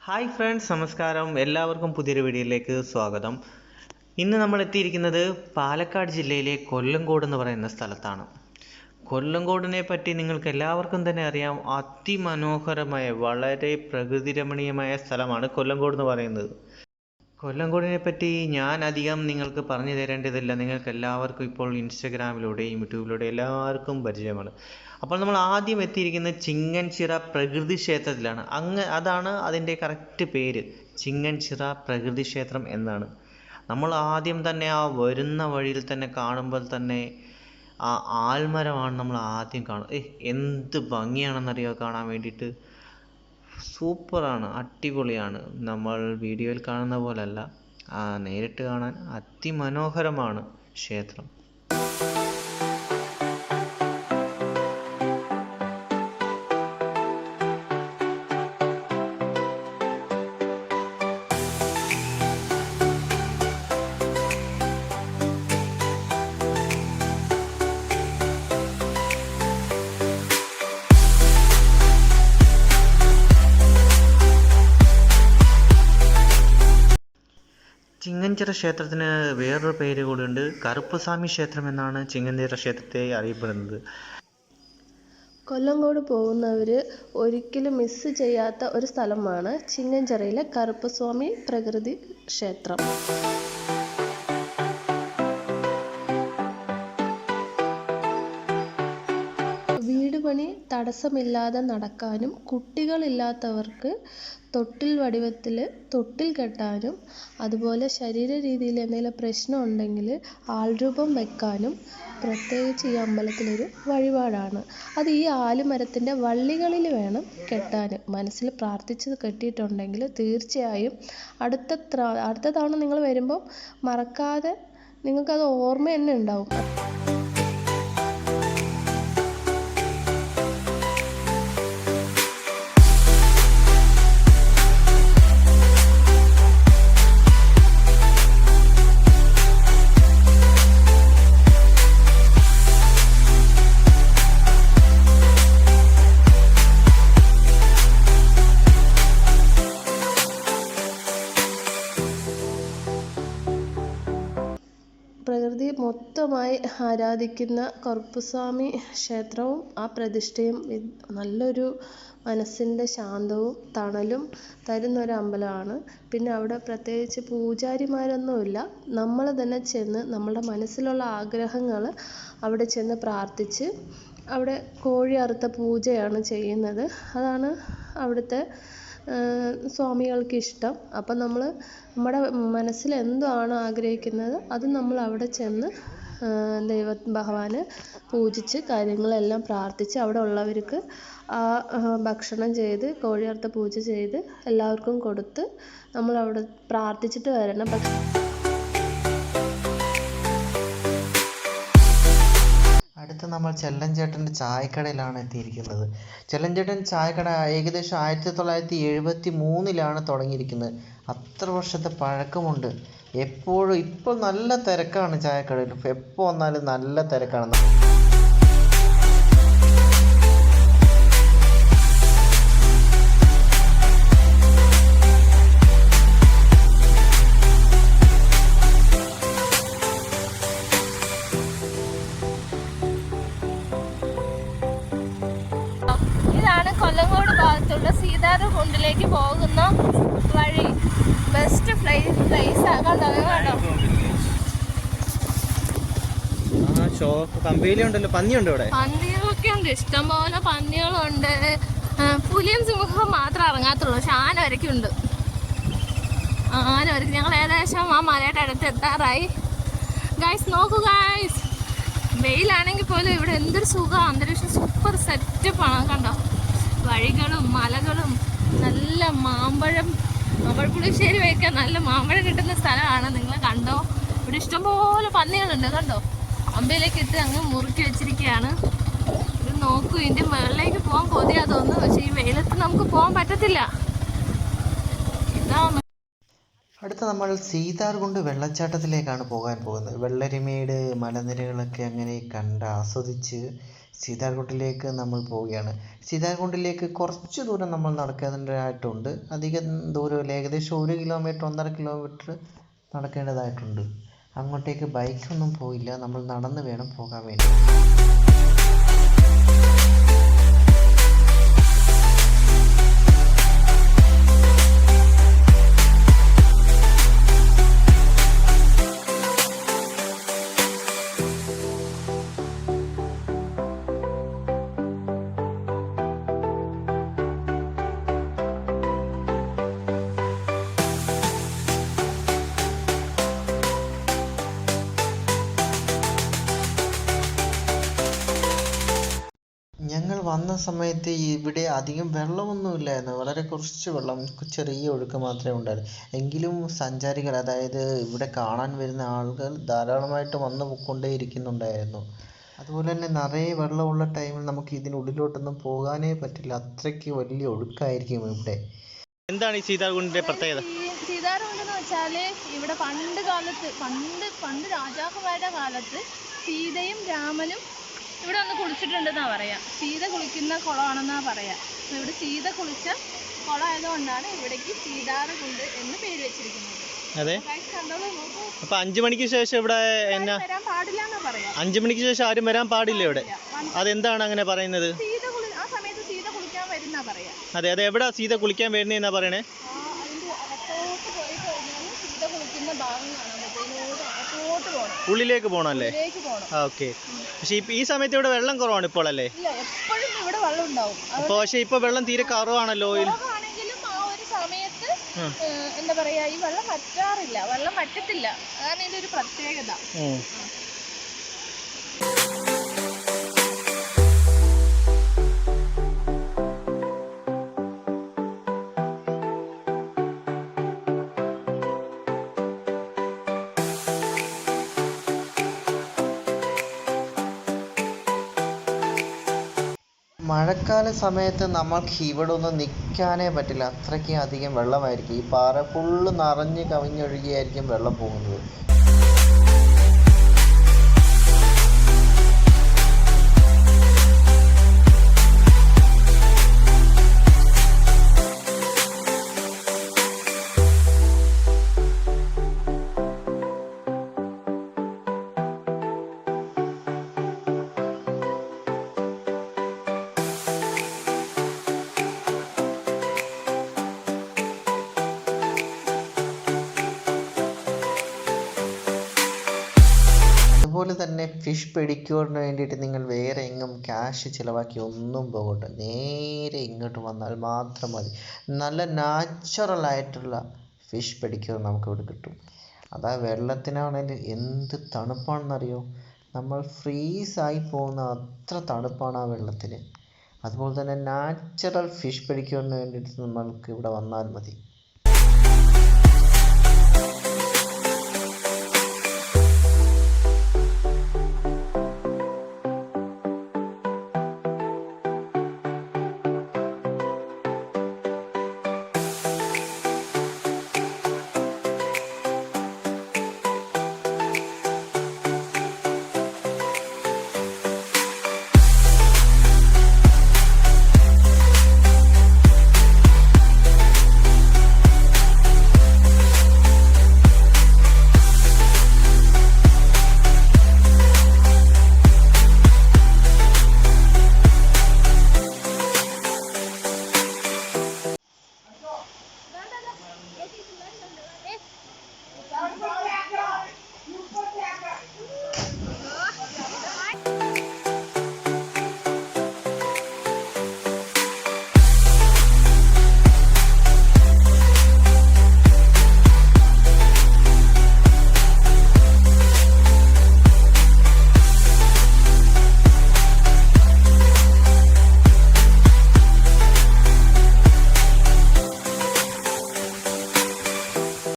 Hi friends, നമസ്കാരം. എല്ലാവർക്കും പുതിയൊരു വീഡിയോയിലേക്ക് സ്വാഗതം. ഇന്ന് നമ്മൾ എത്തിയിരിക്കുന്നത് പാലക്കാട് ജില്ലയിലെ കൊല്ലങ്കോട് എന്ന് പറയുന്ന സ്ഥലത്താണ്. കൊല്ലങ്കോടിനെ പറ്റി നിങ്ങൾക്ക് എല്ലാവർക്കും തന്നെ അറിയാം. അതിമനോഹരമായ വളരെ പ്രകൃതി രമണീയമായ സ്ഥലമാണ് കൊല്ലങ്കോട് എന്ന് പറയുന്നത്. കൊല്ലങ്കോടിനെ പറ്റി ഞാൻ അധികം നിങ്ങൾക്ക് പറഞ്ഞു തരേണ്ടതില്ല. നിങ്ങൾക്ക് എല്ലാവർക്കും ഇപ്പോൾ ഇൻസ്റ്റഗ്രാമിലൂടെയും യൂട്യൂബിലൂടെയും എല്ലാവർക്കും പരിചയമാണ്. അപ്പോൾ നമ്മൾ ആദ്യം എത്തിയിരിക്കുന്നത് ചിങ്ങൻചിറ പ്രകൃതി ക്ഷേത്രത്തിലാണ്. അതാണ് അതിൻ്റെ കറക്റ്റ് പേര്, ചിങ്ങൻചിറ പ്രകൃതി ക്ഷേത്രം എന്നാണ്. നമ്മൾ ആദ്യം തന്നെ ആ വരുന്ന വഴിയിൽ തന്നെ കാണുമ്പോൾ തന്നെ ആ ആൽമരമാണ് നമ്മൾ ആദ്യം കാണുന്നത്. എന്ത് ഭംഗിയാണെന്നറിയോ കാണാൻ വേണ്ടിയിട്ട്. സൂപ്പറാണ്, അടിപൊളിയാണ്. നമ്മൾ വീഡിയോയിൽ കാണുന്ന പോലല്ല, നേരിട്ട് കാണാൻ അതിമനോഹരമാണ് ക്ഷേത്രം. ചിങ്ങൻചിറ ക്ഷേത്രത്തിന് വേറൊരു പേര് കൂടിയുണ്ട്. കറുപ്പസ്വാമി ക്ഷേത്രം എന്നാണ് ചിങ്ങൻചിറ ക്ഷേത്രത്തെ അറിയപ്പെടുന്നത്. കൊല്ലങ്കോട് പോകുന്നവർ ഒരിക്കലും മിസ് ചെയ്യാത്ത ഒരു സ്ഥലമാണ് ചിങ്ങൻചിറയിലെ കറുപ്പസ്വാമി പ്രകൃതി ക്ഷേത്രം. വീട് പണി തടസ്സമില്ലാതെ നടക്കാനും കുട്ടികളില്ലാത്തവർക്ക് തൊട്ടിൽ വടിവത്തിൽ തൊട്ടിൽ കെട്ടാനും അതുപോലെ ശരീര രീതിയിൽ എന്തെങ്കിലും പ്രശ്നം ഉണ്ടെങ്കിൽ ആൾരൂപം വെക്കാനും പ്രത്യേകിച്ച് ഈ അമ്പലത്തിലൊരു വഴിപാടാണ്. അത് ഈ ആലുമരത്തിൻ്റെ വള്ളികളിൽ വേണം കെട്ടാൻ. മനസ്സിൽ പ്രാർത്ഥിച്ച് കെട്ടിയിട്ടുണ്ടെങ്കിൽ തീർച്ചയായും അടുത്ത തവണ നിങ്ങൾ വരുമ്പോൾ മറക്കാതെ നിങ്ങൾക്കത് ഓർമ്മ തന്നെ ഉണ്ടാവും. പ്രകൃതി മൊത്തമായി ആരാധിക്കുന്ന കറുപ്പസ്വാമി ക്ഷേത്രവും ആ പ്രതിഷ്ഠയും നല്ലൊരു മനസ്സിൻ്റെ ശാന്തവും തണലും തരുന്നൊരു അമ്പലമാണ്. പിന്നെ അവിടെ പ്രത്യേകിച്ച് പൂജാരിമാരൊന്നുമില്ല. നമ്മൾ തന്നെ ചെന്ന് നമ്മളുടെ മനസ്സിലുള്ള ആഗ്രഹങ്ങൾ അവിടെ ചെന്ന് പ്രാർത്ഥിച്ച് അവിടെ കോഴി അറുത്ത പൂജയാണ് ചെയ്യുന്നത്. അതാണ് അവിടുത്തെ സ്വാമികൾക്ക് ഇഷ്ടം. അപ്പം നമ്മൾ നമ്മുടെ മനസ്സിൽ എന്താണോ ആഗ്രഹിക്കുന്നത് അത് നമ്മൾ അവിടെ ചെന്ന് ഭഗവാനെ പൂജിച്ച് കാര്യങ്ങളെല്ലാം പ്രാർത്ഥിച്ച് അവിടെ ഉള്ളവർക്ക് ആ ഭക്ഷണം ചെയ്ത് കോഴി അറുത്ത പൂജ ചെയ്ത് എല്ലാവർക്കും കൊടുത്ത് നമ്മൾ അവിടെ പ്രാർത്ഥിച്ചിട്ട് വരണം. അടുത്ത് നമ്മൾ ചെല്ലൻചേട്ടൻ്റെ ചായക്കടയിലാണ് എത്തിയിരിക്കുന്നത്. ചെല്ലൻചേട്ടൻ ചായക്കട ഏകദേശം 1973 തുടങ്ങിയിരിക്കുന്നത്. അത്ര വർഷത്തെ പഴക്കമുണ്ട്. എപ്പോഴും ഇപ്പോൾ നല്ല തിരക്കാണ് ചായക്കടയിൽ. എപ്പോൾ വന്നാലും നല്ല തിരക്കാണ്. കൊല്ലങ്കോട് ഭാഗത്തുള്ള സീതാർകുണ്ടിലേക്ക് പോകുന്ന വഴി ബെസ്റ്റ് പ്ലേസ് ആകാണ്ടോ. പന്നികളൊക്കെ ഉണ്ട്, ഇഷ്ടംപോലെ പന്നികളുണ്ട്. പുലിയും സിംഹവും മാത്രമേ ഇറങ്ങാത്തുള്ളൂ, പക്ഷെ ആന വരയ്ക്കുണ്ട്. ഞങ്ങൾ ഏകദേശം ആ മലയുടെ അടുത്ത് എത്താറായി. ഗൈസ് നോക്കൂ ഗൈസ്, വെയിലാണെങ്കിൽ പോലും ഇവിടെ എന്തൊരു സുഖം. അന്തരീക്ഷം സൂപ്പർ സെറ്റപ്പാണ്. കണ്ടോ, വഴികളും മലകളും, നല്ല മാമ്പഴപ്പുളിശ്ശേരി വയ്ക്കാൻ നല്ല മാമ്പഴം കിട്ടുന്ന സ്ഥലമാണ്. നിങ്ങൾ കണ്ടോ, ഇവിടെ ഇഷ്ടംപോലെ പന്നികളുണ്ട്. കണ്ടോ, അമ്പയിലേക്ക് ഇട്ട് അങ്ങ് മുറുക്കി വെച്ചിരിക്കുകയാണ്. ഇത് നോക്കൂ, ഇതിൻ്റെ മുകളിലേക്ക് പോകാൻ കൊതിയാ തോന്നുന്നു, പക്ഷേ ഈ വെയിലത്ത് നമുക്ക് പോകാൻ പറ്റത്തില്ല. അടുത്ത നമ്മൾ സീതാർകുണ്ട് വെള്ളച്ചാട്ടത്തിലേക്കാണ് പോകാൻ പോകുന്നത്. വെള്ളരിമേട് മലനിരകളൊക്കെ അങ്ങനെ കണ്ട് ആസ്വദിച്ച് സീതാർകുണ്ടിലേക്ക് നമ്മൾ പോവുകയാണ്. സീതാർകുണ്ടിലേക്ക് കുറച്ച് ദൂരം നമ്മൾ നടക്കേണ്ടതായിട്ടുണ്ട്. അധികം ദൂരമില്ല, ഏകദേശം 1 കിലോമീറ്റർ 1.5 കിലോമീറ്റർ നടക്കേണ്ടതായിട്ടുണ്ട്. അങ്ങോട്ടേക്ക് ബൈക്കൊന്നും പോയില്ല, നമ്മൾ നടന്ന് വേണം പോകാൻ വേണ്ടി. ഞങ്ങൾ വന്ന സമയത്ത് ഇവിടെ അധികം വെള്ളമൊന്നുമില്ലായിരുന്നു, വളരെ കുറച്ച് വെള്ളം, ചെറിയ ഒഴുക്ക് മാത്രമേ ഉണ്ടായിരുന്നു. എങ്കിലും സഞ്ചാരികൾ, അതായത് ഇവിടെ കാണാൻ വരുന്ന ആളുകൾ ധാരാളമായിട്ട് വന്നു കൊണ്ടേയിരിക്കുന്നുണ്ടായിരുന്നു. അതുപോലെ തന്നെ നിറയെ വെള്ളമുള്ള ടൈമിൽ നമുക്ക് ഇതിനുള്ളിലോട്ടൊന്നും പോകാനേ പറ്റില്ല, അത്രയ്ക്ക് വലിയ ഒഴുക്കായിരിക്കും ഇവിടെ. എന്താണ് ഈ സീതാർകുണ്ടിന്റെ പ്രത്യേകത? സീതാർകുണ്ട് എന്ന് വെച്ചാല് ഇവിടെ പണ്ട് കാലത്ത് പണ്ട് രാജാക്കന്മാരുടെ കാലത്ത് സീതയും രാമനും ഇവിടെ ഒന്ന് കുളിച്ചിട്ടുണ്ടെന്നാ പറയാ. സീത കുളിക്കുന്ന കുളമാണെന്നാ പറയാ. ഇവിടെ സീത കുളിച്ച കുളമായതുകൊണ്ടാണ് ഇവിടേക്ക് സീതാർകുണ്ട് എന്ന് പേര് വെച്ചിരിക്കുന്നത്. അതെ, കണ്ടോളൂ, നോക്കൂ. അപ്പൊ 5 മണിക്ക് ശേഷം ഇവിടെ വരാൻ പാടില്ല എന്നാ പറയാ. 5 മണിക്ക് ശേഷം ആരും വരാൻ പാടില്ല ഇവിടെ. അതെന്താണ് അങ്ങനെ പറയുന്നത്? ആ സമയത്ത് സീത കുളിക്കാൻ വരുന്നാ പറയാ. അതെ, അത് എവിടാ സീത കുളിക്കാൻ വരുന്നേന്നാ പറയണേ? അതിന്റെ അകത്തോട്ട് പോയി കഴിഞ്ഞാൽ സീത കുളിക്കുന്ന ഭാഗം കാണാൻ പറ്റും. അകത്തോട്ട് പോകണം, ഉള്ളിലേക്ക് പോകണല്ലേ? ഉള്ളിലേക്ക് പോകണം. ഓക്കെ. പക്ഷെ ഈ സമയത്ത് ഇവിടെ വെള്ളം കുറവാണ് ഇപ്പോൾ അല്ലേ? ഇല്ല, എപ്പോഴും ഇവിടെ വെള്ളം ഉണ്ടാവും. അപ്പോൾ പക്ഷെ ഇപ്പൊ വെള്ളം തീരെ കുറവാണല്ലോ. ആണെങ്കിലും ആ ഒരു സമയത്ത് എന്താ പറയാ, ഈ വെള്ളം വറ്റാറില്ല, വെള്ളം വറ്റത്തില്ല. അതാണ് ഇതിന്റെ ഒരു പ്രത്യേകത. മഴക്കാല സമയത്ത് നമ്മൾക്ക് ഇവിടെ ഒന്നും നിൽക്കാനേ പറ്റില്ല, അത്രയ്ക്ക് അധികം വെള്ളമായിരിക്കും. ഈ പാറ ഫുള്ള് നിറഞ്ഞ് കവിഞ്ഞൊഴുകിയായിരിക്കും വെള്ളം പോകുന്നത്. അതുപോലെ തന്നെ ഫിഷ് പെഡിക്യൂറിന് വേണ്ടിയിട്ട് നിങ്ങൾ വേറെ എങ്ങും ക്യാഷ് ചിലവാക്കി ഒന്നും പോകണ്ട, നേരെ ഇങ്ങോട്ട് വന്നാൽ മാത്രം മതി. നല്ല നാച്ചുറൽ ആയിട്ടുള്ള ഫിഷ് പെഡിക്യൂർ നമുക്കിവിടെ കിട്ടും. അതാ വെള്ളത്തിനാണെങ്കിൽ എന്ത് തണുപ്പാണെന്നറിയോ, നമ്മൾ ഫ്രീസായി പോകുന്ന അത്ര തണുപ്പാണ് ആ വെള്ളത്തിന്. അതുപോലെ തന്നെ നാച്ചുറൽ ഫിഷ് പെഡിക്യൂറിന് വേണ്ടിയിട്ട് നമ്മൾക്ക് ഇവിടെ വന്നാൽ മതി.